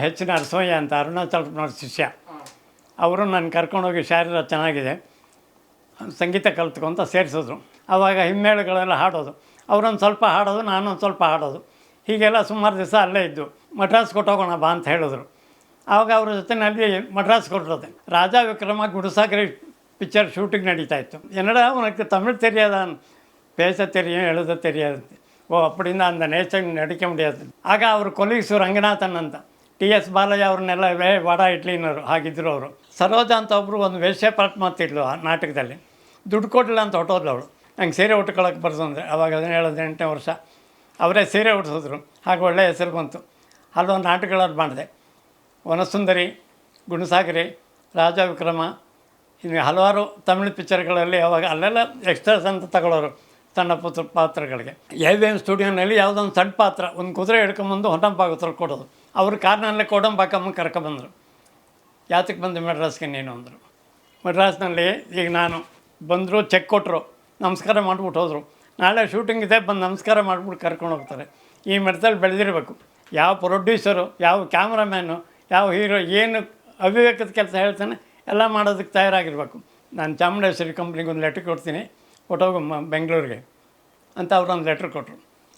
ಹೆಚ್ ನರಸಯ್ಯ ಅಂತ ಅರುಣಾಚಲನವ್ರ ಶಿಷ್ಯ. ಅವರು ನನ್ನ ಕರ್ಕೊಂಡೋಗಿ ಶಾರೀರ ಚೆನ್ನಾಗಿದೆ ಸಂಗೀತ ಕಲ್ತ್ಕೊಂತ ಸೇರಿಸಿದ್ರು. ಆವಾಗ ಹಿಮ್ಮೇಳಗಳೆಲ್ಲ ಹಾಡೋದು, ಅವರೊಂದು ಸ್ವಲ್ಪ ಹಾಡೋದು, ನಾನೊಂದು ಸ್ವಲ್ಪ ಹಾಡೋದು, ಹೀಗೆಲ್ಲ ಸುಮಾರು ದಿವಸ ಅಲ್ಲೇ ಇದ್ದು. ಮಡ್ರಾಸ್ ಕೊಟ್ಟೋಗೋಣ ಬಾ ಅಂತ ಹೇಳಿದ್ರು. ಆವಾಗ ಅವ್ರ ಜೊತೆಯಲ್ಲಿ ಮಡ್ರಾಸ್ ಕೊಟ್ಟಿರೋದೆ. ರಾಜಾ ವಿಕ್ರಮ ಗುಡುಸಾಗರಿ ಪಿಕ್ಚರ್ ಶೂಟಿಂಗ್ ನಡೀತಾಯಿತ್ತು. என்னடா உனக்கு தமிழ் தெரியாதான், பேச தெரியும் எழுத தெரியாது. ஓ அப்படின்னா அந்த நேச்சர் நடிக்க முடியாது. ಆಗ ಅವರು ಕೊಲೀಗ್ಸು ರಂಗನಾಥನ್ ಅಂತ, ಟಿ ಎಸ್ ಬಾಲಯ್ಯ ಅವ್ರನ್ನೆಲ್ಲ ವಡ ಇಡ್ಲಿನವರು ಆಗಿದ್ದರು ಅವರು. ಸರೋಜಾ ಅಂತ ಒಬ್ಬರು ಒಂದು ವೇಶ್ಯಪಾಠ ಮಾಡ್ತಿದ್ಲು ಆ ನಾಟಕದಲ್ಲಿ. ದುಡ್ಡು ಕೊಡಲಿಲ್ಲ ಅಂತ ಹೊಟ್ಟೋದ್ಲು ಅವಳು. ನಂಗೆ ಸೀರೆ ಉಟ್ಕೊಳ್ಳೋಕೆ ಬರ್ದು ಅಂದರೆ ಅವಾಗ 17-18 ವರ್ಷ ಅವರೇ ಸೀರೆ ಉಟ್ಸಿದ್ರು. ಹಾಗೆ ಒಳ್ಳೆಯ ಹೆಸರು ಬಂತು. ಅಲ್ಲೊಂದು ನಾಟಕಗಳನ್ನು ಮಾಡಿದೆ. ವನಸುಂದರಿ, ಗುಣಸಾಗರಿ, ರಾಜಾ ವಿಕ್ರಮ, ಇನ್ನು ಹಲವಾರು ತಮಿಳು ಪಿಕ್ಚರ್ಗಳಲ್ಲಿ ಅವಾಗ ಅಲ್ಲೆಲ್ಲ ಎಕ್ಸ್ಟ್ರಾಸ್ ಅಂತ ತಗೊಳ್ಳೋರು ಸಣ್ಣ ಪಾತ್ರಗಳಿಗೆ. AVM ಸ್ಟುಡಿಯೋನಲ್ಲಿ ಯಾವುದೊಂದು ಸಣ್ಣ ಪಾತ್ರ, ಒಂದು ಕುದುರೆ ಹಿಡ್ಕೊಂಬಂದು ಹೊನ್ನಂಪಾಗುತ್ತರ ಕೊಡೋದು. ಅವರು ಕಾರ್ನಲ್ಲೇ ಕೋಡಂಬಾಕಮ್ಮ ಕರ್ಕೊಂಬಂದರು. ಯಾತಕ್ಕೆ ಬಂದು ಮೆಡ್ರಾಸ್ಗೆ ನೀನು ಅಂದರು. ಮೆಡ್ರಾಸ್ನಲ್ಲಿ ಈಗ ನಾನು ಬಂದರು, ಚೆಕ್ ಕೊಟ್ಟರು, ನಮಸ್ಕಾರ ಮಾಡಿಬಿಟ್ಟು ಹೋದರು. ನಾಳೆ ಶೂಟಿಂಗ್ ಇದೆ, ಬಂದು ನಮಸ್ಕಾರ ಮಾಡಿಬಿಟ್ಟು ಕರ್ಕೊಂಡು ಹೋಗ್ತಾರೆ. ಈ ಮಟ್ಟದಲ್ಲಿ ಬೆಳೆದಿರಬೇಕು. ಯಾವ ಪ್ರೊಡ್ಯೂಸರು, ಯಾವ ಕ್ಯಾಮ್ರಾಮ್ಯಾನು, ಯಾವ ಹೀರೋ ಏನು ಅವಿವೇಕದ ಕೆಲಸ ಹೇಳ್ತಾನೆ ಎಲ್ಲ ಮಾಡೋದಕ್ಕೆ ತಯಾರಾಗಿರ್ಬೇಕು. ನಾನು ಚಾಮುಂಡೇಶ್ವರಿ ಕಂಪ್ನಿಗೆ ಒಂದು ಲೆಟ್ರ್ ಕೊಡ್ತೀನಿ, ಕೊಟ್ಟೋಗು ಬೆಂಗಳೂರಿಗೆ ಅಂತ ಅವ್ರೊಂದು ಲೆಟ್ರ್ ಕೊಟ್ಟರು.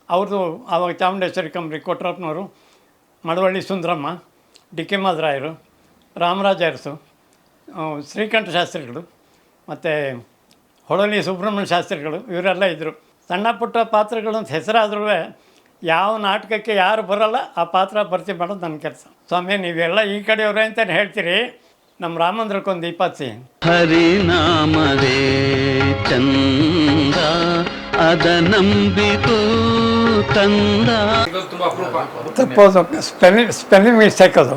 ಅವ್ರದ್ದು ಆವಾಗ ಚಾಮುಂಡೇಶ್ವರಿ ಕಂಪ್ನಿ ಕೊಟ್ರಪ್ಪನವರು, ಮಳವಳ್ಳಿ ಸುಂದರಮ್ಮ, ಡಿ ಕೆ ಮಾದರಾಯರು, ರಾಮರಾಜ ಅರಸು, ಶ್ರೀಕಂಠ ಶಾಸ್ತ್ರಿಗಳು ಮತ್ತು ಹೊಳಲಿ ಸುಬ್ರಹ್ಮಣ್ಯ ಶಾಸ್ತ್ರಿಗಳು, ಇವರೆಲ್ಲ ಇದ್ದರು. ಸಣ್ಣ ಪುಟ್ಟ ಪಾತ್ರಗಳು ಅಂತ ಹೆಸರಾದ್ರೂ ಯಾವ ನಾಟಕಕ್ಕೆ ಯಾರು ಬರೋಲ್ಲ ಆ ಪಾತ್ರ ಭರ್ತಿ ಮಾಡೋದು ನನ್ನ ಕೆಲಸ. ಸ್ವಾಮಿ ನೀವೆಲ್ಲ ಈ ಕಡೆಯವರೇ ಅಂತಲೇ ಹೇಳ್ತೀರಿ, ನಮ್ಮ ರಾಮಂದ್ರಕ್ಕೊಂದು 20 ಹರಿನಾಮವೇ ಚಂದ ಅದ ನಂಬಿತು ತಂದ. ತಪ್ಪೋದು ಸ್ಪೆಲ್ಲಿಂಗ್ ಮಿಸ್ಟೇಕ್. ಅದು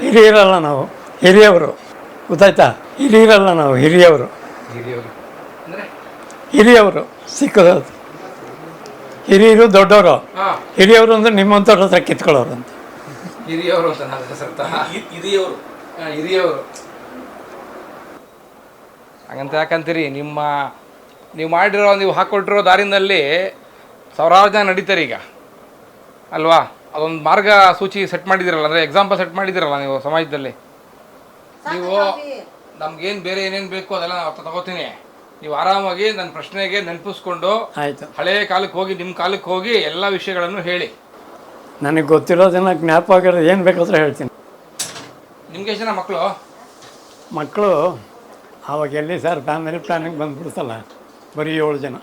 ಹಿರಿಯರಲ್ಲ ನಾವು, ಹಿರಿಯವರು. ಗೊತ್ತಾಯ್ತಾ? ಹಿರಿಯರಲ್ಲ ನಾವು, ಹಿರಿಯವರು. ಹಿರಿಯವರು ಸಿಕ್ಕದು. ಹಿರಿಯರು ದೊಡ್ಡವರು, ಹಿರಿಯವರು ಅಂದರೆ ನಿಮ್ಮಂಥವ್ರ ಹತ್ರ ಕಿತ್ಕೊಳ್ಳೋರು ಅಂತ. ಹಿರಿಯವರು ಹಿರಿಯವರು ಹಾಗಂತ ಯಾಕಂತೀರಿ? ನೀವು ಮಾಡಿರೋ, ನೀವು ಹಾಕ್ಕೊಟ್ಟಿರೋ ದಾರಿನಲ್ಲಿ ಸಾವಿರಾರು ಜನ ನಡೀತಾರೆ ಈಗ ಅಲ್ವಾ? ಅದೊಂದು ಮಾರ್ಗ ಸೂಚಿ ಸೆಟ್ ಮಾಡಿದ್ದೀರಲ್ಲ, ಅಂದರೆ ಎಕ್ಸಾಂಪಲ್ ಸೆಟ್ ಮಾಡಿದ್ದೀರಲ್ಲ ನೀವು ಸಮಾಜದಲ್ಲಿ. ನೀವು ನಮ್ಗೇನು ಬೇರೆ ಏನೇನು ಬೇಕು ಅದೆಲ್ಲ ನಾವು ತಗೋತೀನಿ. ನೀವು ಆರಾಮಾಗಿ ನನ್ನ ಪ್ರಶ್ನೆಗೆ ನೆನಪಿಸ್ಕೊಂಡು ಆಯಿತು, ಹಳೆಯ ಕಾಲಕ್ಕೆ ಹೋಗಿ ನಿಮ್ಮ ಕಾಲಕ್ಕೆ ಹೋಗಿ ಎಲ್ಲ ವಿಷಯಗಳನ್ನು ಹೇಳಿ. ನನಗೆ ಗೊತ್ತಿರೋದನ್ನ ಜ್ಞಾಪ ಆಗಿರೋದು ಏನು ಬೇಕಾದ್ರೆ ಹೇಳ್ತೀನಿ. ನಿಮ್ಗೆ ಎಷ್ಟು ಜನ ಮಕ್ಕಳು? ಆವಾಗ ಎಲ್ಲಿ ಸರ್ ಫ್ಯಾಮಿಲಿ ಪ್ಲಾನಿಂಗ್ ಬಂದ್ಬಿಡ್ತಲ್ಲ, ಬರೀ 7 ಜನ.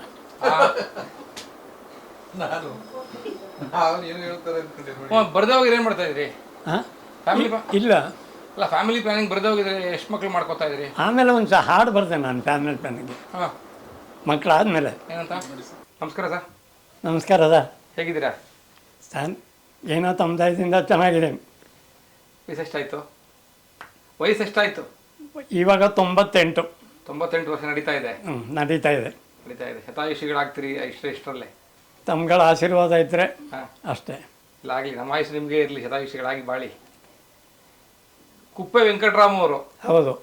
ಬರ್ದೇ ಹೋಗಿದ್ರೆ ಏನು ಮಾಡ್ತಾ ಇದ್ರಿ? ಫ್ಯಾಮಿಲಿ ಇಲ್ಲ ಅಲ್ಲ, ಫ್ಯಾಮಿಲಿ ಪ್ಲಾನಿಂಗ್ ಬರ್ದೇ ಹೋಗಿದ್ರೆ ಎಷ್ಟು ಮಕ್ಳು ಮಾಡ್ಕೋತಾ ಇದ್ರಿ? ಆಮೇಲೆ ಒಂದು ಹಾಡು ಬರ್ದೆ ನಾನು ಫ್ಯಾಮಿಲಿ ಪ್ಲಾನಿಂಗ್ಗೆ. ಹಾಂ, ಮಕ್ಕಳಾದ್ಮೇಲೆ. ಏನಂತ? ನಮಸ್ಕಾರ ಸರ್. ನಮಸ್ಕಾರ ಸರ್, ಹೇಗಿದ್ದೀರಾ ಸರ್? ಏನೋ ತಮ್ಮದಾಯದಿಂದ ಚೆನ್ನಾಗಿದೆ. ವಯಸ್ಸೆಷ್ಟಾಯಿತು? ವಯಸ್ಸೆಷ್ಟಾಯಿತು? ಇವಾಗ 98. 98 ವರ್ಷ ನಡೀತಾ ಇದೆ. ನಡೀತಾ ಇದೆ. ಶತಾಯುಷಿಗಳಾಗ್ತೀರಿ ಇಷ್ಟರಲ್ಲೇ. ತಮ್ಗಳ ಆಶೀರ್ವಾದ ಇದ್ದರೆ ಹಾಂ, ಅಷ್ಟೇ. ಇಲ್ಲ ಆಗಲಿ, ನಮ್ಮ ಆಯುಷ್ ನಿಮಗೆ ಇರಲಿ, ಶತಾಯುಷಿಗಳಾಗಿ ಬಾಳಿ. ಕುಪ್ಪೆ ವೆಂಕಟರಾಮ್ ಅವರು. ಹೌದು.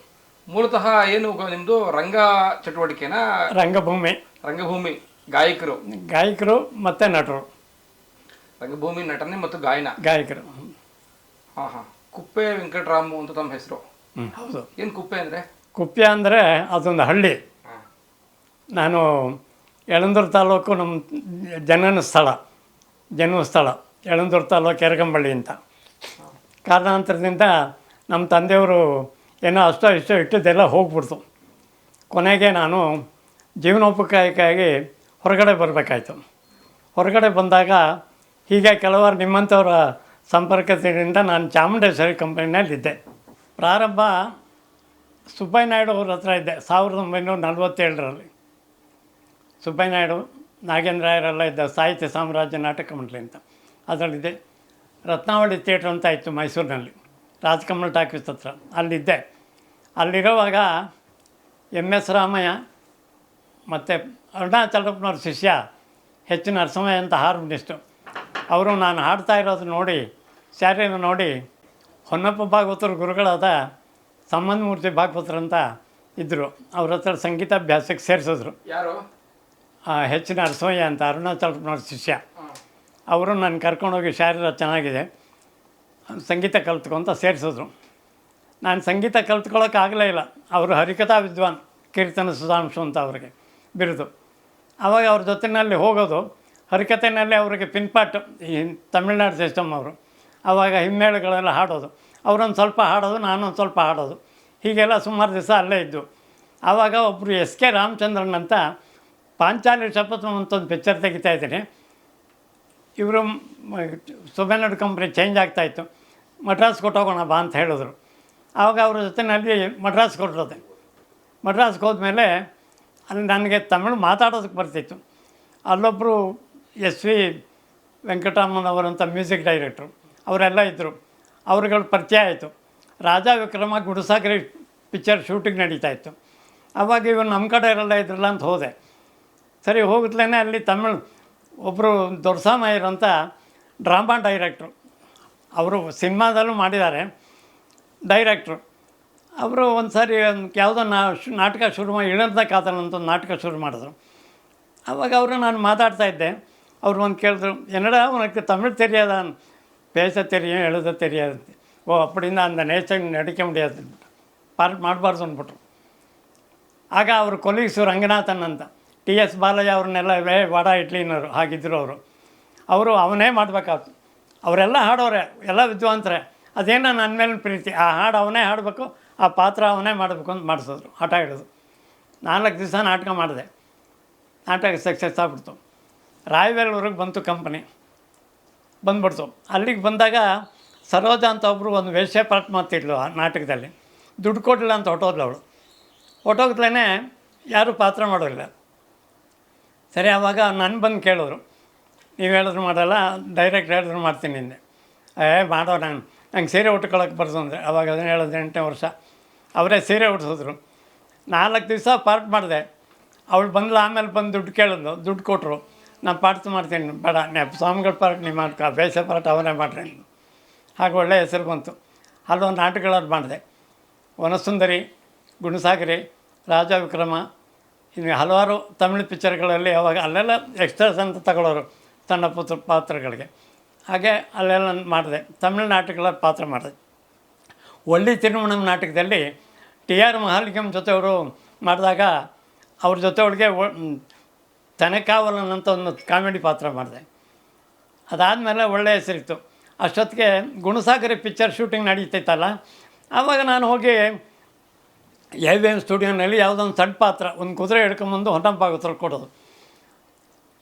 ಮೂಲತಃ ಏನು ನಿಮ್ಮದು ರಂಗ ಚಟುವಟಿಕೆನಾ? ರಂಗಭೂಮಿ ಗಾಯಕರು ಮತ್ತು ನಟರು. ರಂಗಭೂಮಿ ನಟನೆ ಮತ್ತು ಗಾಯಕರು. ಹಾಂ ಹಾಂ. ಕುಪ್ಪೆ ವೆಂಕಟರಾಮು ಅಂತ ತಮ್ಮ ಹೆಸರು? ಹೌದು. ಏನು ಕುಪ್ಪೆ ಅಂದರೆ? ಕುಪ್ಪೆ ಅಂದರೆ ಅದೊಂದು ಹಳ್ಳಿ. ನಾನು ಯಳಂದೂರು ತಾಲೂಕು, ನಮ್ಮ ಜನ್ಮ ಸ್ಥಳ ಯಳಂದೂರು ತಾಲೂಕು ಎರಗಂಬಳ್ಳಿ ಅಂತ. ಕಾರಣಾಂತರದಿಂದ ನಮ್ಮ ತಂದೆಯವರು ಏನೋ ಅಷ್ಟೋ ಇಷ್ಟೋ ಇಟ್ಟಿದ್ದೆಲ್ಲ ಹೋಗ್ಬಿಡ್ತು. ಕೊನೆಗೆ ನಾನು ಜೀವನೋಪಕಾಯಕ್ಕಾಗಿ ಹೊರಗಡೆ ಬರಬೇಕಾಯ್ತು. ಹೊರಗಡೆ ಬಂದಾಗ ಹೀಗೆ ಕೆಲವರು ನಿಮ್ಮಂಥವರ ಸಂಪರ್ಕದಿಂದ ನಾನು ಚಾಮುಂಡೇಶ್ವರಿ ಕಂಪನಿಯಲ್ಲಿದ್ದೆ. ಪ್ರಾರಂಭ ಸುಬ್ಬಯ್ಯ ನಾಯ್ಡು ಅವ್ರ ಹತ್ರ ಇದ್ದೆ 1947ರಲ್ಲಿ. ಸುಬ್ಬಯ್ಯ ನಾಯ್ಡು, ನಾಗೇಂದ್ರಾಯರೆಲ್ಲ ಇದ್ದ ಸಾಹಿತ್ಯ ಸಾಮ್ರಾಜ್ಯ ನಾಟಕ ಮಂಡಳಿ ಅಂತ, ಅದರಲ್ಲಿದ್ದೆ. ರತ್ನಾವಳಿ ಥಿಯೇಟ್ರ್ ಅಂತ ಇತ್ತು ಮೈಸೂರಿನಲ್ಲಿ, ರಾಜಕಮಲ್ ಟಾಕೀಸ್ ಹತ್ರ, ಅಲ್ಲಿದ್ದೆ. ಅಲ್ಲಿರುವಾಗ MS ರಾಮಯ್ಯ ಮತ್ತು ಅರುಣಾಚಲಪ್ಪನವ್ರ ಶಿಷ್ಯ ಹೆಚ್ ನರಸಯ್ಯ ಅಂತ ಹಾರ್ಮೋನಿಸ್ಟು, ಅವರು ನಾನು ಹಾಡ್ತಾ ಇರೋದು ನೋಡಿ, ಶಾರೀರ ನೋಡಿ, ಹೊನ್ನಪ್ಪ ಭಾಗವತರು ಗುರುಗಳಾದ ಸಂಬಂಧಮೂರ್ತಿ ಭಾಗವತರು ಅಂತ ಇದ್ದರು, ಅವ್ರ ಹತ್ರ ಸಂಗೀತಾಭ್ಯಾಸಕ್ಕೆ ಸೇರಿಸಿದ್ರು. ಯಾರು? ಹೆಚ್ ನರಸಯ್ಯ ಅಂತ, ಅರುಣಾಚಲಪ್ಪನವ್ರ ಶಿಷ್ಯ. ಅವರು ನಾನು ಕರ್ಕೊಂಡೋಗಿ ಶಾರೀರ ಚೆನ್ನಾಗಿದೆ ಸಂಗೀತ ಕಲ್ತ್ಕೊಂತ ಸೇರಿಸಿದ್ರು. ನಾನು ಸಂಗೀತ ಕಲ್ತ್ಕೊಳ್ಳೋಕ್ಕಾಗಲೇ ಇಲ್ಲ. ಅವರು ಹರಿಕಥಾ ವಿದ್ವಾನ್, ಕೀರ್ತನ ಸುಧಾಂಶು ಅಂತ ಅವ್ರಿಗೆ ಬಿರುದು. ಆವಾಗ ಅವ್ರ ಜೊತೆಯಲ್ಲಿ ಹೋಗೋದು, ಹರಿಕಥೆಯಲ್ಲಿ ಅವರಿಗೆ ಪಿನ್ಪಾಟ್, ಈ ತಮಿಳ್ನಾಡು ಸಿಸ್ಟಮ್ ಅವರು. ಆವಾಗ ಹಿಮ್ಮೇಳಗಳೆಲ್ಲ ಹಾಡೋದು, ಅವರೊಂದು ಸ್ವಲ್ಪ ಹಾಡೋದು, ನಾನೊಂದು ಸ್ವಲ್ಪ ಹಾಡೋದು, ಹೀಗೆಲ್ಲ ಸುಮಾರು ದಿವಸ ಅಲ್ಲೇ ಇದ್ದು. ಆವಾಗ ಒಬ್ಬರು ಎಸ್ ಕೆ ರಾಮಚಂದ್ರನ್ ಅಂತ ಪಾಂಚಾಲಿ ಶಪಥಂ ಅಂತ ಒಂದು ಪಿಕ್ಚರ್ ತೆಗಿತಾ ಇದ್ದೀನಿ. ಇವರು ಸುಬೇನಡ್ ಕಂಪ್ನಿ ಚೇಂಜ್ ಆಗ್ತಾಯಿತ್ತು. ಮಡ್ರಾಸ್ ಕೊಟ್ಟೋಗೋಣ ಬಾ ಅಂತ ಹೇಳಿದ್ರು. ಆವಾಗ ಅವ್ರ ಜೊತೆಯಲ್ಲಿ ಮಡ್ರಾಸ್ಗೆ ಹೊರಟೋದೆ. ಮಡ್ರಾಸ್ಗೆ ಹೋದ್ಮೇಲೆ ಅಲ್ಲಿ ನನಗೆ ತಮಿಳು ಮಾತಾಡೋದಕ್ಕೆ ಬರ್ತಿತ್ತು. ಅಲ್ಲೊಬ್ಬರು ಎಸ್ ವಿ ವೆಂಕಟರಾಮನ್ ಅವರಂಥ ಮ್ಯೂಸಿಕ್ ಡೈರೆಕ್ಟ್ರು, ಅವರೆಲ್ಲ ಇದ್ದರು. ಅವ್ರುಗಳ ಪರಿಚಯ ಆಯಿತು. ರಾಜಾ ವಿಕ್ರಮ ಗುಡುಸಾಗರಿ ಪಿಕ್ಚರ್ ಶೂಟಿಂಗ್ ನಡೀತಾಯಿತ್ತು. ಆವಾಗ ಇವರು ನಮ್ಮ ಕಡೆ ಇರಲ್ಲ ಇದ್ರಲ್ಲ ಅಂತ ಹೋದೆ. ಸರಿ ಹೋಗುತ್ತಲೇ ಅಲ್ಲಿ ತಮಿಳು ಒಬ್ಬರು ದೊರ್ಸಾಮಯ್ಯರ್ ಅಂತ ಡ್ರಾಮಾ ಡೈರೆಕ್ಟ್ರು, ಅವರು ಸಿನಿಮಾದಲ್ಲೂ ಮಾಡಿದ್ದಾರೆ ಡೈರೆಕ್ಟ್ರು. ಅವರು ಒಂದು ಸಾರಿ ಯಾವುದೋ ನಾಟಕ ಶುರು ಮಾಡಿ, ಇಳಂದ ಕಾತಲ್ ಅಂತ ಒಂದು ನಾಟಕ ಶುರು ಮಾಡಿದ್ರು. ಆವಾಗ ಅವರು ನಾನು ಮಾತಾಡ್ತಾಯಿದ್ದೆ. ಅವರು ಒಂದು ಕೇಳಿದ್ರು, என்னடா உனக்கு தமிழ் தெரியாதான், பேச தெரியும் எழுத தெரியாது. ஓ அப்படின்னா அந்த நேச்சர் ನಡಿಕೆ முடியாது, ಪಾರ್ಟ್ ಮಾಡಬಾರ್ದು ಅಂದ್ಬಿಟ್ರು. ಆಗ ಅವರು ಕೊಲೀಗ್ಸು ರಂಗನಾಥನ್ ಅಂತ, ಟಿ ಎಸ್ ಬಾಲಯ್ಯ ಅವ್ರನ್ನೆಲ್ಲ ವಡ ಇಡ್ಲಿನವರು ಹಾಗಿದ್ದರು ಅವರು. ಅವರು ಅವನೇ ಮಾಡಬೇಕಾಯ್ತು. ಅವರೆಲ್ಲ ಹಾಡೋರೆ, ಎಲ್ಲ ವಿದ್ವಾಂತರೇ. ಅದೇನೋ ನನ್ನ ಮೇಲೆ ಪ್ರೀತಿ, ಆ ಹಾಡು ಅವನೇ ಹಾಡಬೇಕು, ಆ ಪಾತ್ರ ಅವನೇ ಮಾಡಬೇಕು ಅಂತ ಮಾಡಿಸಿದ್ರು. ಆಟ ಹಿಡಿದು 4 ದಿವಸ ನಾಟಕ ಮಾಡಿದೆ. ನಾಟಕ ಸಕ್ಸಸ್ ಆಗ್ಬಿಡ್ತು. ರಾಯವೇಲೂರಿಗೆ ಬಂತು ಕಂಪನಿ, ಬಂದ್ಬಿಡ್ತು. ಅಲ್ಲಿಗೆ ಬಂದಾಗ ಸರೋಜ ಅಂತ ಒಬ್ಬರು ಒಂದು ವೇಶ್ಯ ಪಾಠ ಮಾಡ್ತಿದ್ಲು ಆ ನಾಟಕದಲ್ಲಿ. ದುಡ್ಡು ಕೊಡಲಿಲ್ಲ ಅಂತ ಹೊಟ್ಟೋದ್ಲು ಅವಳು. ಹೊಟ್ಟೋಗ್ತಲೇ ಯಾರೂ ಪಾತ್ರ ಮಾಡೋಲ್ಲ. ಸರಿ, ಆವಾಗ ನನ್ನ ಬಂದು ಕೇಳಿದ್ರು, ನೀವು ಹೇಳಿದ್ರು ಮಾಡಲ್ಲ, ಡೈರೆಕ್ಟ್ ಹೇಳಿದ್ರು ಮಾಡ್ತೀನಿ ಹಿಂದೆ. ಮಾಡೋ ನಂಗೆ ಸೀರೆ ಉಟ್ಕೊಳ್ಳೋಕೆ ಬರ್ದು ಅಂದರೆ. ಅವಾಗ 17-18 ವರ್ಷ ಅವರೇ ಸೀರೆ ಉಟ್ಸಿದ್ರು. 4 ದಿವಸ ಪಾರ್ಟ್ ಮಾಡಿದೆ. ಅವಳು ಬಂದ್ಲು. ಆಮೇಲೆ ಬಂದು ದುಡ್ಡು ಕೇಳಿದ್ಲು, ದುಡ್ಡು ಕೊಟ್ಟರು. ನಾನು ಪಾಠ ಮಾಡ್ತೀನಿ, ಬೇಡ ಸ್ವಾಮಿಗಳ ಪಾರ್ಟ್ ನೀವು ಮಾಡ್ಕೊ, ಬೇಸ ಪಾಠ ಅವನೇ ಮಾಡ್ರಿ. ಹಾಗೆ ಒಳ್ಳೆ ಹೆಸರು ಬಂತು. ಅಲ್ಲೊಂದು ನಾಟಕಗಳನ್ನು ಮಾಡಿದೆ. ವನಸುಂದರಿ, ಗುಣಸಾಗರಿ, ರಾಜ ವಿಕ್ರಮ, ಇನ್ನು ಹಲವಾರು ತಮಿಳು ಪಿಕ್ಚರ್ಗಳಲ್ಲಿ ಅವಾಗ ಅಲ್ಲೆಲ್ಲ ಎಕ್ಸ್ಟ್ರಾಸ್ ಅಂತ ತಗೊಳ್ಳೋರು ಸಣ್ಣ ಪಾತ್ರಗಳಿಗೆ. ಹಾಗೆ ಅಲ್ಲೆಲ್ಲ ಮಾಡಿದೆ. ತಮಿಳು ನಾಟಕಗಳ ಪಾತ್ರ ಮಾಡಿದೆ. ಒಳ್ಳಿ ತಿರುಮಣಂ ನಾಟಕದಲ್ಲಿ ಟಿ ಆರ್ ಮಹಾಲಿಂಗಂ ಜೊತೆ ಅವರು ಮಾಡಿದಾಗ ಅವ್ರ ಜೊತೆ ಅವಳಿಗೆ ತನಕಾವಲನ್ ಅಂತ ಒಂದು ಕಾಮಿಡಿ ಪಾತ್ರ ಮಾಡಿದೆ. ಅದಾದಮೇಲೆ ಒಳ್ಳೆಯ ಹೆಸರಿತ್ತು. ಅಷ್ಟೊತ್ತಿಗೆ ಗುಣಸಾಗರಿ ಪಿಕ್ಚರ್ ಶೂಟಿಂಗ್ ನಡೀತೈತಲ್ಲ, ಆವಾಗ ನಾನು ಹೋಗಿ ಎ.ವಿ.ಎಮ್ ಸ್ಟುಡಿಯೋನಲ್ಲಿ ಯಾವುದೊಂದು ಸಣ್ಣ ಪಾತ್ರ, ಒಂದು ಕುದುರೆ ಹಿಡ್ಕೊಂಬಂದು ಹೊನ್ನಂಪಾಗುತ್ತರ ಕೊಡೋದು.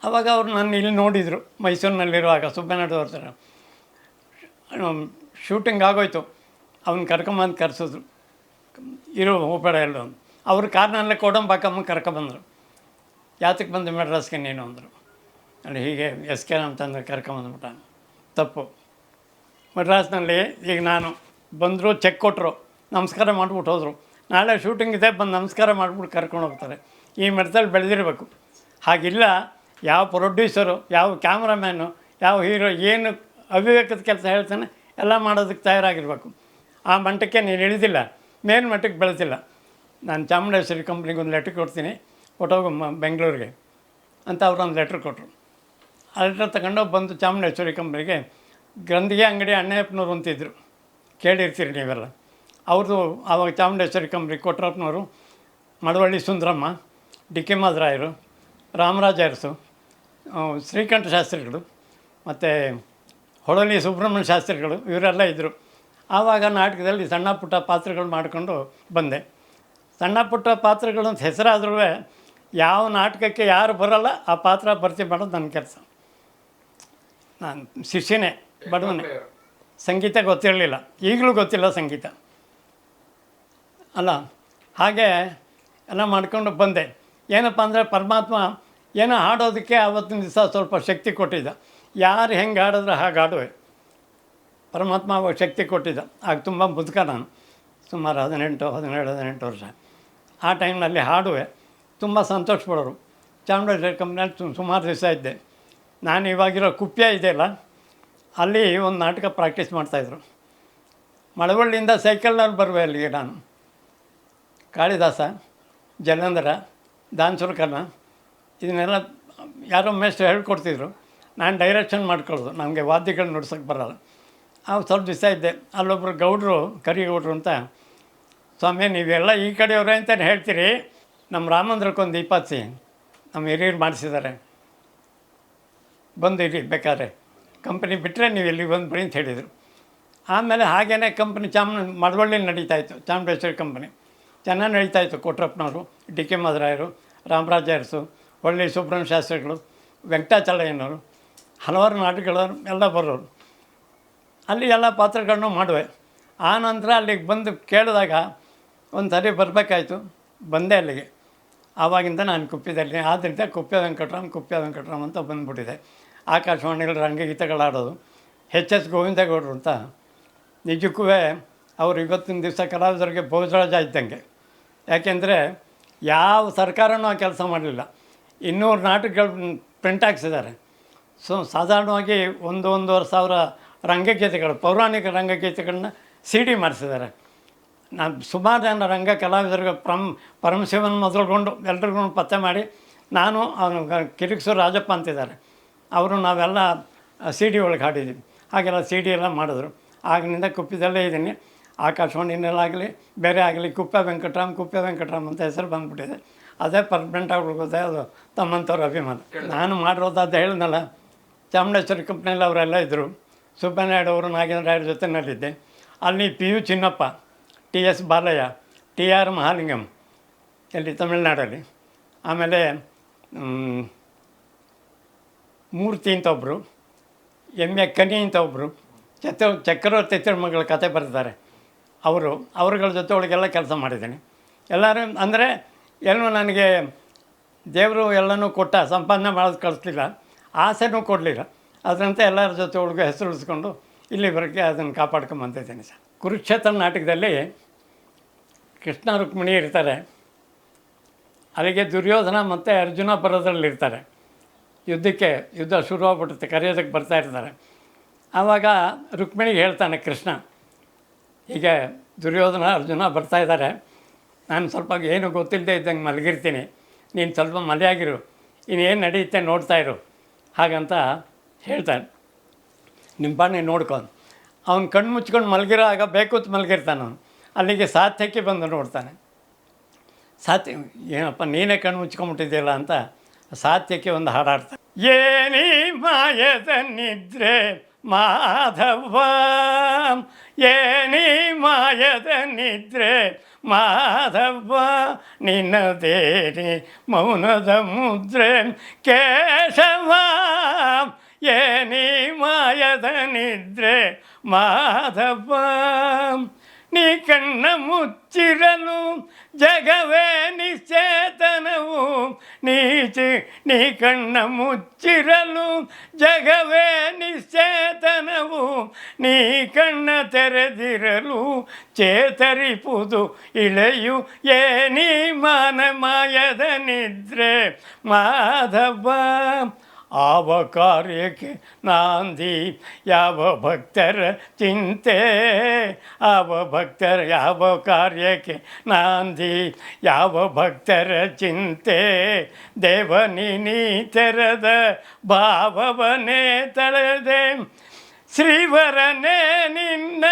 ಆವಾಗ ಅವರು ನನ್ನ ಇಲ್ಲಿ ನೋಡಿದರು ಮೈಸೂರಿನಲ್ಲಿರುವಾಗ. ಸುಬ್ಬಣ್ಣವ್ರ ಥರ ಶೂಟಿಂಗ್ ಆಗೋಯ್ತು. ಅವ್ನು ಕರ್ಕೊಂಬಂದು ಕರೆಸಿದ್ರು, ಇರೋ ಹೋಗಬೇಡ ಎಲ್ಲ. ಅವರು ಕಾರ್ನಲ್ಲೇ ಕೋಡಂಬಾಕಮ್ಮ ಕರ್ಕೊಂಬಂದರು. ಯಾತಕ್ಕೆ ಬಂದು ಮೆಡ್ರಾಸ್ಗೆ ನೀನು ಅಂದರು. ಅಲ್ಲಿ ಹೀಗೆ ಎಸ್ ಕೆ ಅಂತಂದ್ರೆ ಕರ್ಕೊಂಬಂದ್ಬಿಟ್ಟ. ತಪ್ಪು. ಮೆಡ್ರಾಸ್ನಲ್ಲಿ ಈಗ ನಾನು ಬಂದರು, ಚೆಕ್ ಕೊಟ್ಟರು, ನಮಸ್ಕಾರ ಮಾಡಿಬಿಟ್ಟು ಹೋದರು. ನಾಳೆ ಶೂಟಿಂಗ್ ಇದೆ, ಬಂದು ನಮಸ್ಕಾರ ಮಾಡಿಬಿಟ್ಟು ಕರ್ಕೊಂಡು ಹೋಗ್ತಾರೆ. ಈ ಮಟ್ಟದಲ್ಲಿ ಬೆಳೆದಿರಬೇಕು. ಹಾಗಿಲ್ಲ. ಯಾವ ಪ್ರೊಡ್ಯೂಸರು, ಯಾವ ಕ್ಯಾಮ್ರಾಮ್ಯಾನು, ಯಾವ ಹೀರೋ ಏನು ಅವಿವೇಕದ ಕೆಲಸ ಹೇಳ್ತಾನೆ ಎಲ್ಲ ಮಾಡೋದಕ್ಕೆ ತಯಾರಾಗಿರ್ಬೇಕು. ಆ ಮಟ್ಟಕ್ಕೆ ನೀನು ಇಳಿದಿಲ್ಲ, ಮೇಲು ಮಟ್ಟಕ್ಕೆ ಬೆಳೆದಿಲ್ಲ. ನಾನು ಚಾಮುಂಡೇಶ್ವರಿ ಕಂಪ್ನಿಗೆ ಒಂದು ಲೆಟ್ರ್ ಕೊಡ್ತೀನಿ, ಹೊಟ್ಟೋಗು ಬೆಂಗಳೂರಿಗೆ ಅಂತ ಅವ್ರೊಂದು ಲೆಟ್ರ್ ಕೊಟ್ಟರು. ಆ ಲೆಟ್ರ್ ತಗೊಂಡೋಗಿ ಬಂದು ಚಾಮುಂಡೇಶ್ವರಿ ಕಂಪ್ನಿಗೆ ಗ್ರಂಥಿಗೆ ಅಂಗಡಿ ಅಣ್ಣಯ್ಯಪ್ಪನವ್ರು ಅಂತಿದ್ರು, ಕೇಳಿರ್ತೀರಿ ನೀವೆಲ್ಲ. ಅವ್ರದ್ದು ಆವಾಗ ಚಾಮುಂಡೇಶ್ವರಿ ಕಂಪ್ನಿ ಕೊಟ್ರಪ್ಪನವರು, ಮಳವಳ್ಳಿ ಸುಂದರಮ್ಮ, ಡಿ ಕೆ ಮಾದರಾಯರು, ರಾಮರಾಜ ಅರಸು, ಶ್ರೀಕಂಠ ಶಾಸ್ತ್ರಿಗಳು ಮತ್ತು ಹೊಳಲಿ ಸುಬ್ರಹ್ಮಣ್ಯ ಶಾಸ್ತ್ರಿಗಳು, ಇವರೆಲ್ಲ ಇದ್ದರು. ಆವಾಗ ನಾಟಕದಲ್ಲಿ ಸಣ್ಣ ಪುಟ್ಟ ಪಾತ್ರಗಳು ಮಾಡಿಕೊಂಡು ಬಂದೆ. ಸಣ್ಣ ಪುಟ್ಟ ಪಾತ್ರಗಳು ಅಂತ ಹೆಸರಾದ್ರೂ ಯಾವ ನಾಟಕಕ್ಕೆ ಯಾರು ಬರೋಲ್ಲ ಆ ಪಾತ್ರ ಭರ್ತಿ ಮಾಡೋದು ನನ್ನ ಕೆಲಸ. ನಾನು ಶಿಷ್ಯನೇ, ಬಡವನೇ. ಸಂಗೀತ ಗೊತ್ತಿರಲಿಲ್ಲ, ಈಗಲೂ ಗೊತ್ತಿಲ್ಲ ಸಂಗೀತ ಅಲ್ಲ. ಹಾಗೆ ಎಲ್ಲ ಮಾಡ್ಕೊಂಡು ಬಂದೆ. ಏನಪ್ಪ ಅಂದರೆ ಪರಮಾತ್ಮ ಏನೋ ಹಾಡೋದಕ್ಕೆ ಆವತ್ತಿನ ದಿವಸ ಸ್ವಲ್ಪ ಶಕ್ತಿ ಕೊಟ್ಟಿದ್ದ. ಯಾರು ಹೆಂಗೆ ಹಾಡಿದ್ರೆ ಹಾಗೆ ಹಾಡುವೆ. ಪರಮಾತ್ಮ ಅವಾಗ ಶಕ್ತಿ ಕೊಟ್ಟಿದ್ದ. ಆಗ ತುಂಬ ಮುದುಕ ನಾನು, ಸುಮಾರು 17-18 ವರ್ಷ. ಆ ಟೈಮ್ನಲ್ಲಿ ಹಾಡುವೆ. ತುಂಬ ಸಂತೋಷ ಪಡೋರು. ಚಾಮುಂಡೇಶ್ವರಿ ಕಂಪ್ನಿಯಲ್ಲಿ ಸುಮಾರು ದಿವಸ ಇದ್ದೆ. ನಾನು ಇವಾಗಿರೋ ಕುಪ್ಯ ಇದೆಯಲ್ಲ, ಅಲ್ಲಿ ಒಂದು ನಾಟಕ ಪ್ರಾಕ್ಟೀಸ್ ಮಾಡ್ತಾಯಿದ್ರು. ಮಳವಳ್ಳಿಯಿಂದ ಸೈಕಲ್ನಲ್ಲಿ ಬರುವೆ ಅಲ್ಲಿಗೆ ನಾನು. ಕಾಳಿದಾಸ, ಜಲಂಧರ, ದಾನ್ಸುರಕರ್ಣ ಇದನ್ನೆಲ್ಲ ಯಾರೋ ಮೇಷ್ಟ್ರು ಹೇಳ್ಕೊಡ್ತಿದ್ರು. ನಾನು ಡೈರೆಕ್ಷನ್ ಮಾಡ್ಕೊಳ್ಳೋದು. ನನಗೆ ವಾದ್ಯಗಳು ನುಡ್ಸೋಕ್ಕೆ ಬರೋಲ್ಲ. ಸ್ವಲ್ಪ ದಿವಸ ಇದ್ದೆ. ಅಲ್ಲೊಬ್ಬರು ಗೌಡರು, ಕರಿಗೌಡರು ಅಂತ, ಸ್ವಾಮಿ ನೀವೆಲ್ಲ ಈ ಕಡೆಯವ್ರೆ ಅಂತಲೇ ಹೇಳ್ತೀರಿ, ನಮ್ಮ ರಾಮಂದ್ರಕ್ಕೊಂದು ದೀಪಾತ್ಸಿ ನಮ್ಮ ಹಿರಿಯರು ಮಾಡಿಸಿದ್ದಾರೆ, ಬಂದು ಇರಿ ಬೇಕಾದ್ರೆ, ಕಂಪ್ನಿ ಬಿಟ್ಟರೆ ನೀವು ಎಲ್ಲಿಗೆ ಬಂದು ಬಿಡಿ ಅಂತ ಹೇಳಿದರು. ಆಮೇಲೆ ಹಾಗೇ ಕಂಪ್ನಿ ಮಳವಳ್ಳಿಲಿ ನಡೀತಾಯಿತ್ತು, ಚಾಮುಂಡೇಶ್ವರಿ ಕಂಪ್ನಿ ಚೆನ್ನಾಗಿ ನಡೀತಾಯಿತ್ತು. ಕೊಟ್ರಪ್ಪನವರು, ಡಿ ಕೆ ಮಧುರಾಯರು, ರಾಮರಾಜ ಅರಸು, ಒಳ್ಳೆ ಸುಬ್ರಹ್ಮಣ್ಯ ಶಾಸ್ತ್ರಿಗಳು, ವೆಂಕಟಾಚಲಯ್ಯನವರು, ಹಲವಾರು ನಾಟಕಗಳು ಎಲ್ಲ ಬರೋರು. ಅಲ್ಲಿ ಎಲ್ಲ ಪಾತ್ರಗಳನ್ನೂ ಮಾಡುವೆ. ಆ ನಂತರ ಅಲ್ಲಿಗೆ ಬಂದು ಕೇಳಿದಾಗ ಒಂದು ಸರಿ ಬರಬೇಕಾಯ್ತು, ಬಂದೆ ಅಲ್ಲಿಗೆ. ಆವಾಗಿಂದ ನಾನು ಕುಪ್ಯದಲ್ಲಿ, ಆದ್ದರಿಂದ ಕುಪ್ಯ ವೆಂಕಟರಾಮ್ ಅಂತ ಬಂದುಬಿಟ್ಟಿದೆ. ಆಕಾಶವಾಣಿಗಳ ರಂಗಗೀತೆಗಳಾಡೋದು. ಎಚ್ ಎಸ್ ಗೋವಿಂದೇಗೌಡರು ಅಂತ, ನಿಜಕ್ಕೂ ಅವರು ಇವತ್ತಿನ ದಿವಸ ಕಲಾವಿದರಿಗೆ ಭೋಜರಾಜ ಇದ್ದಂಗೆ. ಯಾಕೆಂದರೆ ಯಾವ ಸರ್ಕಾರನೂ ಆ ಕೆಲಸ ಮಾಡಲಿಲ್ಲ. 200 ನಾಟಕಗಳು ಪ್ರಿಂಟ್ ಹಾಕ್ಸಿದ್ದಾರೆ. ಸಾಧಾರಣವಾಗಿ 1,500 ರಂಗಗೀತೆಗಳು, ಪೌರಾಣಿಕ ರಂಗಗೀತೆಗಳನ್ನ CD ಮಾಡಿಸಿದ್ದಾರೆ. ನಾನು ಸುಮಾರು ಜನ ರಂಗ ಕಲಾವಿದರಿಗೆ ಪರಮಶಿವನ್ ಮೊದಲುಗೊಂಡು ಎಲ್ರಿಗೂ ಪತ್ತೆ ಮಾಡಿ, ನಾನು ಕಿರಿಕ್ಸೂರು ರಾಜಪ್ಪ ಅಂತಿದ್ದಾರೆ, ಅವರು ನಾವೆಲ್ಲ CD ಒಳಗೆ ಹಾಡಿದ್ದೀವಿ. ಹಾಗೆಲ್ಲ CD ಎಲ್ಲ ಮಾಡಿದ್ರು. ಆಗಿನಿಂದ ಕುಪ್ಯದಲ್ಲೇ ಇದ್ದೀನಿ. ಆಕಾಶವಾಣಿನಲ್ಲಾಗಲಿ ಬೇರೆ ಆಗಲಿ ಕುಪ್ಯ ವೆಂಕಟರಾಮ್ ಅಂತ ಹೆಸರು ಬಂದುಬಿಟ್ಟಿದೆ. ಅದೇ ಪರ್ಮನೆಂಟಾಗಿ ಉಳ್ಕೋದೆ. ಅದು ತಮ್ಮಂಥವ್ರ ಅಭಿಮಾನ. ನಾನು ಮಾಡಿರೋದಾದ ಹೇಳಿದ್ನಲ್ಲ, ಚಾಮುಂಡೇಶ್ವರಿ ಕಂಪ್ನಿಯಲ್ಲಿ ಅವರೆಲ್ಲ ಇದ್ದರು. ಸುಬ್ಬನಾಯ್ಡು ಅವರು, ನಾಗೇಂದ್ರ ರಾಯರ ಜೊತೆಯಲ್ಲಿದ್ದೆ. ಅಲ್ಲಿ PU Chinnappa, TS Balayya, TR Mahalingam ಇಲ್ಲಿ ತಮಿಳ್ನಾಡಲ್ಲಿ. ಆಮೇಲೆ ಮೂರ್ತಿ ಅಂತ ಒಬ್ಬರು, MA ಕನಿ ಅಂತ ಒಬ್ಬರು, ಚಕ್ರವರ್ತಿ ತಿರುಮಗಳ ಕತೆ ಬರೆದಿದ್ದಾರೆ. ಅವರುಗಳ ಜೊತೆ ಒಳಗೆಲ್ಲ ಕೆಲಸ ಮಾಡಿದ್ದೀನಿ. ಎಲ್ಲರೂ ಅಂದರೆ ಎಲ್ಲೂ ನನಗೆ ದೇವರು ಎಲ್ಲನೂ ಕೊಟ್ಟ, ಸಂಪಾದನೆ ಮಾಡೋದು ಕಳಿಸ್ಲಿಲ್ಲ, ಆಸೆನೂ ಕೊಡಲಿಲ್ಲ. ಅದರಂತೆ ಎಲ್ಲರ ಜೊತೆ ಒಳಗೆ ಹೆಸರು ಉಳಿಸ್ಕೊಂಡು ಇಲ್ಲಿವರೆಗೆ ಅದನ್ನು ಕಾಪಾಡ್ಕೊಂಬಂದಿದ್ದೀನಿ ಸರ್. ಕುರುಕ್ಷೇತ್ರ ನಾಟಕದಲ್ಲಿ ಕೃಷ್ಣ ರುಕ್ಮಿಣಿ ಇರ್ತಾರೆ. ಅಲ್ಲಿಗೆ ದುರ್ಯೋಧನ ಮತ್ತು ಅರ್ಜುನ ಬರೋದ್ರಲ್ಲಿರ್ತಾರೆ. ಯುದ್ಧ ಶುರುವಾಗ್ಬಿಡುತ್ತೆ, ಕರೆಯೋದಕ್ಕೆ ಬರ್ತಾ ಇರ್ತಾರೆ. ಆವಾಗ ರುಕ್ಮಿಣಿಗೆ ಹೇಳ್ತಾನೆ ಕೃಷ್ಣ, ಹೀಗೆ ದುರ್ಯೋಧನ ಅರ್ಜುನ ಬರ್ತಾಯಿದ್ದಾರೆ, ನಾನು ಸ್ವಲ್ಪ ಏನು ಗೊತ್ತಿಲ್ಲದೆ ಇದ್ದಂಗೆ ಮಲಗಿರ್ತೀನಿ, ನೀನು ಸ್ವಲ್ಪ ಮಲೆಯಾಗಿರು, ಇನ್ನೇನು ನಡೆಯುತ್ತೆ ನೋಡ್ತಾಯಿರು ಹಾಗಂತ ಹೇಳ್ತಾನೆ. ನಿಮ್ಮ ಪಾಣಿ ನೋಡ್ಕೊಂಡು ಅವ್ನು ಕಣ್ಣು ಮುಚ್ಕೊಂಡು ಮಲಗಿರೋ ಆಗ ಬೇಕೂತ್ ಮಲಗಿರ್ತಾನೆ. ಅವನು ಅಲ್ಲಿಗೆ ಸಾತ್ಯಕ್ಕೆ ಬಂದು ನೋಡ್ತಾನೆ. ಏನಪ್ಪ ನೀನೇ ಕಣ್ಣು ಮುಚ್ಕೊಂಬಿಟ್ಟಿದ್ದೀಯಲ್ಲ ಅಂತ ಸಾತ್ಯಕ್ಕೆ ಒಂದು ಹಾಡಾಡ್ತಾನೆ. ಏನಿ ಮಾಯದ ನಿದ್ರೆ ಮಾಧವ, ಏನಿ ಮಾಯದ ನಿದ್ರೆ ಮಾಧವ, ನಿನ್ನದೇನಿ ಮೌನದ ಮುದ್ರೆ ಕೇಶವ, ಏನಿ ಮಾಯದ ನಿದ್ರೆ ಮಾಧವ, ನೀ ಕಣ್ಣ ಮುಚ್ಚಿರಲು ಜಗವೇ ನಿಶ್ಚೇತನವು, ನೀ ಕಣ್ಣ ಮುಚ್ಚಿರಲು ಜಗವೇ ನಿಶ್ಚೇತನವು, ನೀ ಕಣ್ಣ ತೆರೆದಿರಲು ಚೇತರಿಪುದು ಇಳೆಯು, ಏನಿ ಮಾಯದ ನಿದ್ರೆ ಮಾಧವ. ಆವ ಕಾರ್ಯಕ್ಕೆ ನಾಂದಿ ಯಾವ ಭಕ್ತರ ಚಿಂತೆ, ಯಾವ ಕಾರ್ಯಕ್ಕೆ ನಾಂದಿ ಯಾವ ಭಕ್ತರ ಚಿಂತೆ, ದೇವನಿ ತೆರೆದ ಭಾವವನೇ ತಳೆದೆ ಶ್ರೀವರನೇ ನಿನ್ನ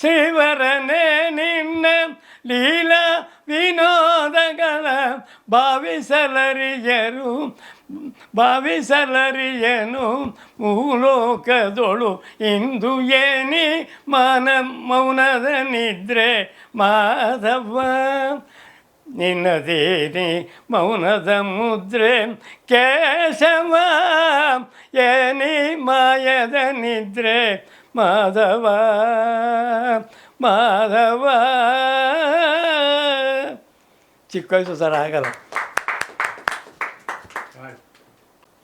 ಶ್ರೀವರನೇ ನಿನ್ನ ಲೀಲಾ ವಿನೋದಗಳ ಭಾವಿಸಲರಿಯನು ಮೂಲೋಕದೊಳು ಇಂದು ಏನಿ ಮೌನದ ನಿದ್ರೆ ಮಾಧವ, ನಿನ್ನದೇನಿ ಮೌನದ ಮುದ್ರೆ ಕೇಶವ, ಏನಿ ಮಾಯದ ನಿದ್ರೆ ಮಾಧವ ಮಾಧವ. ಚಿಕ್ಕ ವಯಸ್ಸು ಸರ್ ಆಗಲ್ಲ.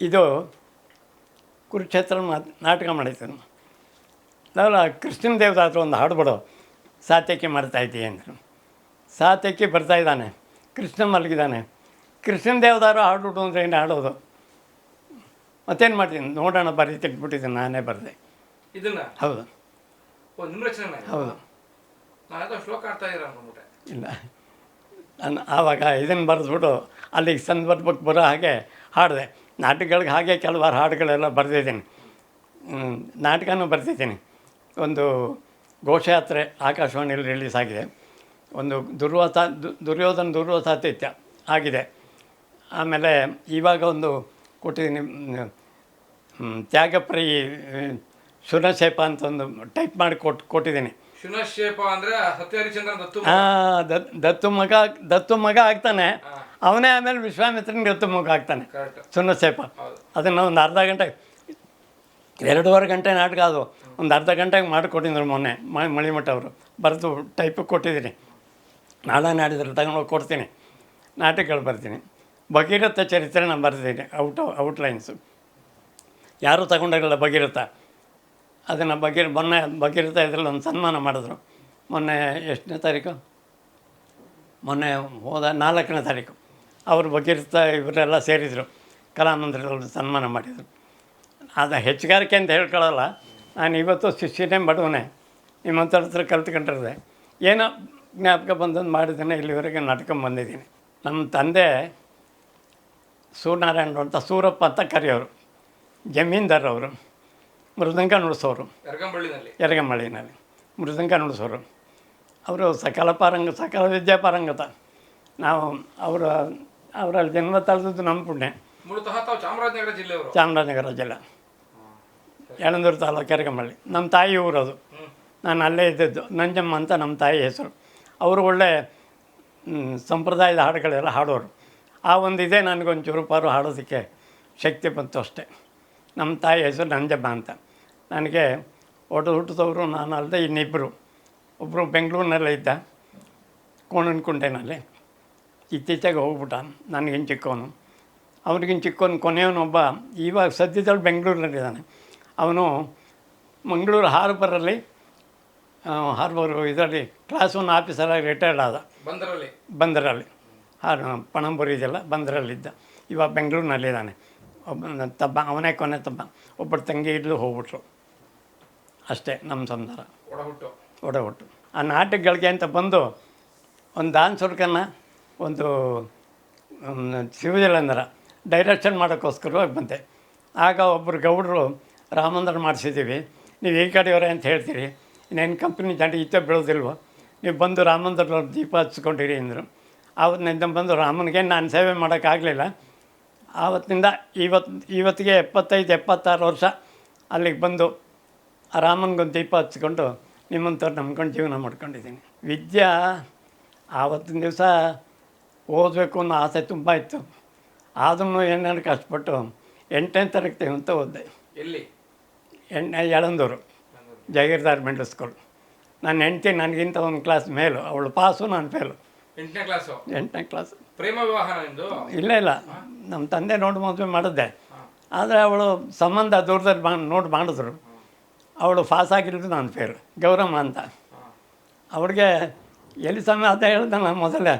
ಇದು ಕುರುಕ್ಷೇತ್ರ ನಾಟಕ ಮಾಡಿತ್ತು. ನಾವೆಲ್ಲ ಕೃಷ್ಣನ ದೇವದಾತ್ರ ಒಂದು ಹಾಡುಬಿಡು, ಸಾತ್ಯಕ್ಕೆ ಮಾಡ್ತಾಯಿದ್ದೀವಿ ಅಂದರು. ಸಾತ್ಯಕ್ಕೆ ಬರ್ತಾಯಿದ್ದಾನೆ, ಕೃಷ್ಣ ಮಲಗಿದ್ದಾನೆ. ಕೃಷ್ಣನ ದೇವದಾರು ಹಾಡುಬಿಡು ಅಂದರೆ ಏನು ಹಾಡೋದು, ಮತ್ತೇನು ಮಾಡ್ತೀನಿ ನೋಡೋಣ ಬರೀ ತಿಟ್ಬಿಟ್ಟಿದ್ದೀನಿ, ನಾನೇ ಬರೆದೆ. ಇದನ್ನ ಹೌದು ನಿಮ್ಮ ರಚನೆ? ಹೌದು. ನಾನು ಶ್ಲೋಕ ಆಡ್ತಾ ಇದ್ದೀರ ಅಂದ್ಬಿಟ್ಟೆ. ಇಲ್ಲ, ನಾನು ಆವಾಗ ಇದನ್ನು ಬರೆದ್ಬಿಟ್ಟು ಅಲ್ಲಿಗೆ ಸಂದರ್ಭಕ್ಕೆ ಬರೋ ಹಾಗೆ ಹಾಡಿದೆ. ನಾಟಕಗಳಿಗೆ ಹಾಗೆ ಕೆಲವಾರು ಹಾಡುಗಳೆಲ್ಲ ಬರೆದಿದ್ದೀನಿ. ನಾಟಕನೂ ಬರೆದಿದ್ದೀನಿ. ಒಂದು ಘೋಷಯಾತ್ರೆ ಆಕಾಶವಾಣಿಯಲ್ಲಿ ರಿಲೀಸ್ ಆಗಿದೆ. ಒಂದು ದುರ್ಯೋಧನ ಆಗಿದೆ. ಆಮೇಲೆ ಇವಾಗ ಒಂದು ಕೊಟ್ಟಿದ್ದೀನಿ, ತ್ಯಾಗಪ್ರಿಯಿ ಶುನಶೇಪ ಅಂತ ಒಂದು ಟೈಪ್ ಮಾಡಿ ಕೊಟ್ಟಿದ್ದೀನಿ. ಶುನಶೇಪ ಅಂದರೆ ಸತ್ಯಹರಿಚಂದ್ರನ್ ದತ್ತು ಮಗ ಆಗ್ತಾನೆ, ಅವನೇ ಆಮೇಲೆ ವಿಶ್ವಾಮಿತ್ರನಿಗೆ ದತ್ತು ಮಗ ಆಗ್ತಾನೆ ಶುನಶೇಪ. ಅದನ್ನು ಒಂದು ಅರ್ಧ ಗಂಟೆ 2.5 ಗಂಟೆ ನಾಟಕ ಅದು. ಒಂದು ಅರ್ಧ ಗಂಟೆಗೆ ಮಾಡಿಕೊಟ್ಟಿದ್ರು ಮೊನ್ನೆ ಮಳಿಮಠ ಅವರು. ಬರೆದು ಟೈಪಿಗೆ ಕೊಟ್ಟಿದ್ದೀನಿ. ನಾಳೆ ನಾಡಿದ್ರೆ ತಗೊಂಡೋಗಿ ಕೊಡ್ತೀನಿ. ನಾಟಕಗಳು ಬರ್ತೀನಿ. ಭಗೀರಥ ಚರಿತ್ರೆ ನಾನು ಬರ್ತಿದ್ದೀನಿ, ಔಟ್ಲೈನ್ಸು. ಯಾರೂ ತಗೊಂಡಾಗಲ್ಲ ಭಗೀರಥ. ಅದನ್ನು ಮೊನ್ನೆ ಭಗೀರಥ ಇದರಲ್ಲಿ ಒಂದು ಸನ್ಮಾನ ಮಾಡಿದ್ರು. ಮೊನ್ನೆ ಎಷ್ಟನೇ ತಾರೀಕು? ಮೊನ್ನೆ ಹೋದ 4ನೇ ತಾರೀಕು ಅವರು ಭಗೀರಥ ಇವರೆಲ್ಲ ಸೇರಿದರು. ಕಲಾಮಂದಿರದಲ್ಲಿ ಸನ್ಮಾನ ಮಾಡಿದರು. ಅದು ಹೆಚ್ಚುಗಾರಿಕೆ ಅಂತ ಹೇಳ್ಕೊಳ್ಳಲ್ಲ. ನಾನು ಇವತ್ತು ಶಿಷ್ಯನೇ ಬಡವನೇ, ನಿಮ್ಮಂಥವ್ರ ಹತ್ರ ಕಲ್ತ್ಕೊಂಡಿರದೆ ಏನೋ ಜ್ಞಾಪಕ ಬಂದದ್ದು ಮಾಡಿದ್ದೇನೆ. ಇಲ್ಲಿವರೆಗೆ ನಡ್ಕೊಂಡು ಬಂದಿದ್ದೀನಿ. ನಮ್ಮ ತಂದೆ ಸೂರ್ಯನಾರಾಯಣರು ಅಂತ, ಸೂರಪ್ಪ ಅಂತ ಕರೆಯೋರು, ಜಮೀನ್ದಾರವರು, ಮೃದಂಗ ನುಡಿಸೋರು, ಎರಗಂಬಳ್ಳಿನಲ್ಲಿ ಮೃದಂಗ ನುಡಿಸೋರು. ಅವರು ಸಕಲ ವಿದ್ಯಾಪಾರಂಗತ. ನಾವು ಅವರಲ್ಲಿ ಜನ್ಮ ತಳೆದದ್ದು ನಮ್ಮ ಪುಣ್ಯ. ಚಾಮರಾಜನಗರ ಜಿಲ್ಲೆ, ಯಳಂದೂರು ತಾಲೂಕು, ಎರಗಂಬಳ್ಳಿ. ನಮ್ಮ ತಾಯಿ ಊರದು. ನಾನು ಅಲ್ಲೇ ಇದ್ದದ್ದು. ನಂಜಮ್ಮ ಅಂತ ನಮ್ಮ ತಾಯಿ ಹೆಸರು. ಅವರು ಒಳ್ಳೆ ಸಂಪ್ರದಾಯದ ಹಾಡುಗಳೆಲ್ಲ ಹಾಡೋರು. ಆ ಒಂದು ಇದೇ ನನಗೊಂಚೂರು ಪಾರು ಹಾಡೋದಕ್ಕೆ ಶಕ್ತಿ ಬಂತು ಅಷ್ಟೇ. ನಮ್ಮ ತಾಯಿ ಹೆಸರು ನಂಜಮ್ಮ ಅಂತ. ನನಗೆ ಹುಟ್ಟಿದವರು ನಾನು ಅಲ್ಲದೆ ಇನ್ನಿಬ್ಬರು. ಒಬ್ಬರು ಬೆಂಗಳೂರಿನಲ್ಲೇ ಇದ್ದ, ಕೋಣನಕುಂಟೆನಲ್ಲಿ. ಇತ್ತೀಚೆಗೆ ಹೋಗ್ಬಿಟ್ಟ. ನನಗಿನ್ ಚಿಕ್ಕವನು. ಅವ್ರಿಗಿನ್ ಚಿಕ್ಕವನು ಕೊನೆಯವನೊಬ್ಬ ಇವಾಗ ಸದ್ಯದಲ್ಲಿ ಬೆಂಗಳೂರಿನಲ್ಲಿದ್ದಾನೆ. ಅವನು ಮಂಗಳೂರು ಹಾರ್ಬರು ಇದರಲ್ಲಿ ಕ್ಲಾಸ್ 1 ಆಫೀಸರಾಗಿ ರಿಟೈರ್ಡ್ ಆದ. ಬಂದರಲ್ಲಿ ಪಣಂಬೂರು ಇದೆಲ್ಲ ಬಂದರಲ್ಲಿದ್ದ. ಇವಾಗ ಬೆಂಗಳೂರಿನಲ್ಲಿದ್ದಾನೆ. ಅವನೇ ಕೊನೆ ತಬ್ಬ. ಒಬ್ಬರು ತಂಗಿ ಇಡ್ಲು ಹೋಗ್ಬಿಟ್ರು. ಅಷ್ಟೇ ನಮ್ಮ ಸಂಸಾರ, ಒಡಹುಟ್ಟು. ಆ ನಾಟಕಗಳಿಗೆ ಅಂತ ಬಂದು ಒಂದು ದಾನ್ ಸುರ್ಕನ್ನು ಒಂದು ಶಿವಜಲಂಧರ ಡೈರೆಕ್ಷನ್ ಮಾಡೋಕ್ಕೋಸ್ಕರವಾಗಿ ಬಂದೆ. ಆಗ ಒಬ್ಬರು ಗೌಡರು ರಾಮಂದ್ರ ಮಾಡಿಸಿದ್ದೀವಿ, ನೀವು ಈ ಕಡೆಯವರೇ ಅಂತ ಹೇಳ್ತೀರಿ, ಇನ್ನೇನು ಕಂಪ್ನಿ ಈಚೆ ಬೀಳೋದಿಲ್ವೋ, ನೀವು ಬಂದು ರಾಮಂದ್ರವ್ರ ದೀಪ ಹಚ್ಕೊಂಡಿರಿ ಅಂದರು. ಆವತ್ತಿನಿಂದ ಬಂದು ರಾಮನಿಗೆ ನಾನು ಸೇವೆ ಮಾಡೋಕ್ಕಾಗಲಿಲ್ಲ. ಆವತ್ತಿನಿಂದ ಇವತ್ತಿಗೆ 75-76 ವರ್ಷ ಅಲ್ಲಿಗೆ ಬಂದು ಆ ರಾಮನಿಗೊಂದು ದೀಪ ಹಚ್ಕೊಂಡು ನಿಮ್ಮಂಥವ್ರು ನಂಬ್ಕೊಂಡು ಜೀವನ ಮಾಡ್ಕೊಂಡಿದ್ದೀನಿ. ವಿದ್ಯಾ ಆವತ್ತಿನ ದಿವಸ ಓದಬೇಕು ಅನ್ನೋ ಆಸೆ ತುಂಬ ಇತ್ತು. ಆದ್ರೂ ಏನಾದ್ರು ಕಷ್ಟಪಟ್ಟು 8ನೇ ತರಗತಿ ಅಂತ ಓದಿದೆ. ಎಲ್ಲಿ? Yelandur Jagirdar middle school. ನನ್ನ ಹೆಂಡ್ತಿ ನನಗಿಂತ ಒಂದು ಕ್ಲಾಸ್ ಮೇಲು. ಅವಳು ಪಾಸು, ನಾನು ಫೇಲು. 8ನೇ ಕ್ಲಾಸು. ಪ್ರೇಮ ವಿವಾಹ? ಇಲ್ಲ, ನಮ್ಮ ತಂದೆ ನೋಡಿ ಮದುವೆ ಮಾಡಿದ್ದೆ. ಆದರೆ ಅವಳು ಸಂಬಂಧ ದೂರದಲ್ಲಿ ನೋಡಿ ಮಾಡಿದ್ರು. ಅವಳು ಪಾಸ್ ಆಗಿರೋದು, ನಾನು ಫೇಲ್. ಗೌರಮ್ಮ ಅಂತ ಅವ್ಳಿಗೆ ಎಲ್ಲಿ ಸಮಯ ಅದೇ ಹೇಳ್ದೆ ನಾನು ಮೊದಲೇ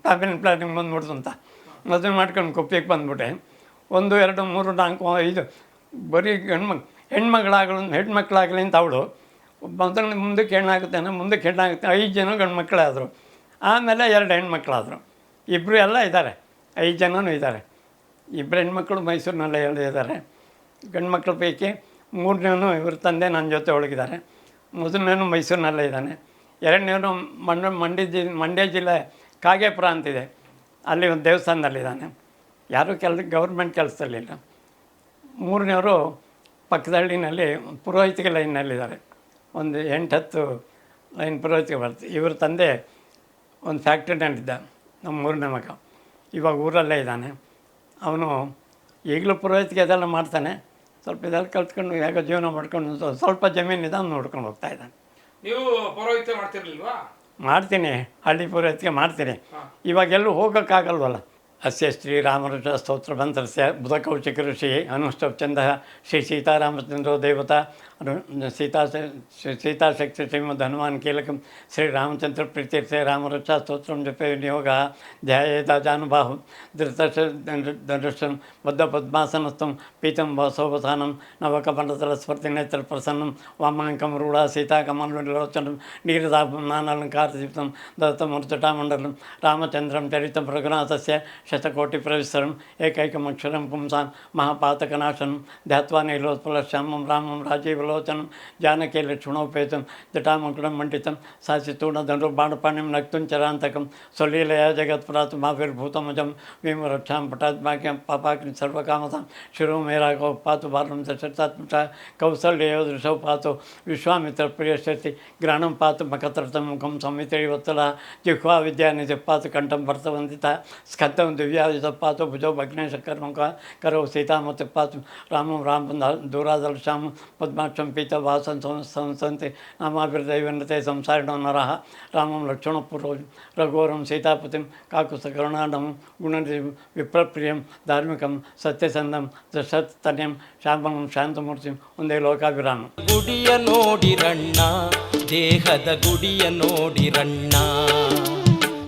ಫ್ಯಾಮಿಲಿ ಪ್ಲಾನಿಂಗ್ ಬಂದ್ಬಿಡ್ತು ಅಂತ. ಮದುವೆ ಮಾಡ್ಕೊಂಡು ಕುಪ್ಪಿಗೆ ಬಂದುಬಿಟ್ಟೆ. 1, 2, 3, 4, 5 ಬರೀ ಹೆಣ್ಮಕ್ಳಾಗಲಿ ಅಂತ ಅವಳು ಮೊದಲು ಮುಂದಕ್ಕೆ ಹೆಣ್ಣಾಗುತ್ತೇನೆ, ಮುಂದಕ್ಕೆ ಹೆಣ್ಣಾಗುತ್ತೆ. 5 ಜನ ಗಂಡು ಮಕ್ಕಳೇ ಆದರು. ಆಮೇಲೆ 2 ಹೆಣ್ಮಕ್ಳಾದರು. ಇಬ್ಬರು ಎಲ್ಲ ಇದ್ದಾರೆ, 5 ಜನನೂ ಇದ್ದಾರೆ. 2 ಹೆಣ್ಮಕ್ಳು ಮೈಸೂರಿನಲ್ಲೇ ಇದ್ದಾರೆ. ಗಂಡು ಮಕ್ಕಳ ಪೈಕಿ 3ನೇನು ಇವ್ರ ತಂದೆ ನನ್ನ ಜೊತೆ ಒಳಗಿದ್ದಾರೆ. ಮೊದಲನೇನು ಮೈಸೂರಿನಲ್ಲೇ ಇದ್ದಾನೆ. 2ನೇನು ಮಂಡ್ಯ ಜಿಲ್ಲೆ ಕಾಗೇಪುರ ಅಂತಿದೆ, ಅಲ್ಲಿ ಒಂದು ದೇವಸ್ಥಾನದಲ್ಲಿದ್ದಾನೆ. ಯಾರೂ ಗೌರ್ಮೆಂಟ್ ಕೆಲಸದಲ್ಲಿಲ್ಲ. 3ನೇವರು ಪಕ್ಕದ ಹಳ್ಳಿನಲ್ಲಿ ಪುರೋಹಿತಿಗೆ ಲೈನ್ನಲ್ಲಿದ್ದಾರೆ. ಒಂದು 8-10 ಲೈನ್ ಪುರೋಹಿತಿಗೆ ಬರ್ತದೆ. ಇವ್ರ ತಂದೆ ಒಂದು ಫ್ಯಾಕ್ಟ್ರಿನಲ್ಲಿದ್ದ, ನಮ್ಮ 3ನೇ ಮಗ. ಇವಾಗ ಊರಲ್ಲೇ ಇದ್ದಾನೆ. ಅವನು ಈಗಲೂ ಪುರೋಹಿತಿಗೆ ಅದೆಲ್ಲ ಮಾಡ್ತಾನೆ. ಸ್ವಲ್ಪ ಇದೆಲ್ಲ ಕಲ್ತ್ಕೊಂಡು ಹೇಗೋ ಜೀವನ ಮಾಡ್ಕೊಂಡು ಸ್ವಲ್ಪ ಜಮೀನಿದೆ, ಅವ್ನು ನೋಡ್ಕೊಂಡು ಹೋಗ್ತಾ ಇದ್ದಾನೆ. ನೀವು ಪೌರೋಹಿತ್ಯ ಮಾಡ್ತಿರ್ಲಿಲ್ವಾ? ಮಾಡ್ತೀನಿ, ಹಳ್ಳಿ ಪುರೋಹಿತಿಗೆ ಮಾಡ್ತೀನಿ. ಇವಾಗೆಲ್ಲೂ ಹೋಗೋಕ್ಕಾಗಲ್ವಲ್ಲ. अस्य श्रीरामरक्षस्तोत्रमन्त्रस्य बुधकौशिकऋषिः अनुष्टुप्छन्दः श्रीसीतारामचन्द्रो देवता सीताशक्ति श्रीमद्हनुमान् कीलकं श्रीरामचन्द्रप्रीत्यर्थे रामरक्षास्तोत्रं जपे विनियोगः ध्यायेताजानुबाहु धृतदर्शनं बद्धपद्मासनस्थं पीतं वसोवसानं नवकमण्डलस्फूर्तिनेत्रप्रसन्नं वामाङ्कं रूढा सीताकमललोचनं नीरदानालङ्कारदीप्तं दत्तमूर्जटामण्डलं रामचन्द्रं चरितं रघुनाथस्य शतकोटिप्रविस्तरम् एकैकमक्षरं पुंसां महापातकनाशनं ध्यात्वा नीलोत्पलश्यामं रामं राजीवलोचनं जानकी लक्ष्मणोपेतं जटामकुटं मण्डितं साचितूर्णधनुर्बाणपाणिं नक्तुञ्चरान्तकं स्वलीलया जगत्पुरात् माविर्भूतमजं भीमरक्षां पटात्माख्यं पापाग्नि सर्वकामतां शिरो मेरागौ पातु बालं दशरथात्मजा कौसल्ययो दृशौ पातु विश्वामित्रप्रियशक्ति ग्राणं पातु मकत्रतं मुखं संमित्रिवत्सला जिह्वा विद्यानिधिः पातु कण्ठं भर्तवन्दिता स्कन्दं दिव्यायुधः पातु भुजौ भग्नेशकर्मकः करौ सीतामतिः पातु रामं दूरादर्शां पद्माक्षं पीतवासं संसन्ति नामाभिर्दैवन्नते संसारिणो नरः रामं लक्ष्मणपुरो रघुवरं सीतापतिं काकुत्स्थकरुणाढं गुणनिधिं विप्रप्रियं धार्मिकं सत्यसन्धं दशतन्यं श्यामं शान्तमूर्तिं ಒಂದೇ ಲೋಕಾಭಿರಾಮ. ಗುಡಿಯ ನೋಡಿರಣ್ಣ, ದೇಹದ ಗುಡಿಯ ನೋಡಿರಣ್ಣ.